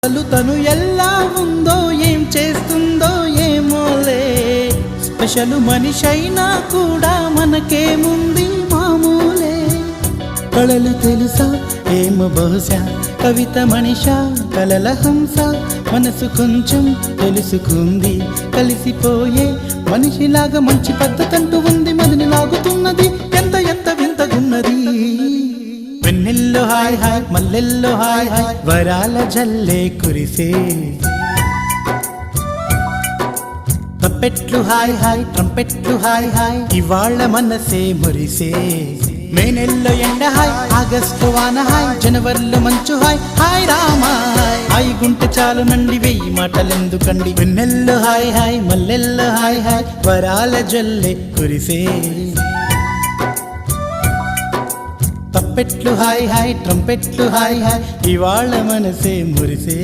అసలు తను ఎలా ఉందో ఏం చేస్తుందో ఏమోలే, స్పెషల్ మనిషైనా కూడా మనకేముంది మామూలే. కళలు తెలుసా ఏమో బహుశా, కవిత మనిషా కలల హంస, మనసు కొంచెం తెలుసుకుంది కలిసిపోయే మనిషిలాగా. మంచి పద్ధతంటూ ఉంది, మదిని లాగుతున్నది, ఎంత ఎంత వింతగున్నది. వెన్నెల్లో హాయ్ హాయ్, మల్లెల్లో హాయ్ హాయ్, వరాల జల్లే కురిసే. తప్పెట్లు హాయ్ హాయ్, ట్రంపెట్లు హాయ్ హాయ్, ఇవాళ మనసే మురిసే. మే నెల్లో ఎండ హాయ్, ఆగస్టు వాన హాయ్, జనవరిలో మంచు హాయ్, హాయ్ రామా హాయ్ గుంటె చాలు నండి, వెయ్యి మాటలెందుకండి. వెన్నెల్లో హాయ్ హాయ్, మల్లెల్లో హాయ్ హాయ్, వరాల జల్లే కురిసే. తప్పెట్లు హాయ్ హాయ్, ట్రంపెట్లు హాయ్ హాయ్, ఇవాళ మనసే మురిసే.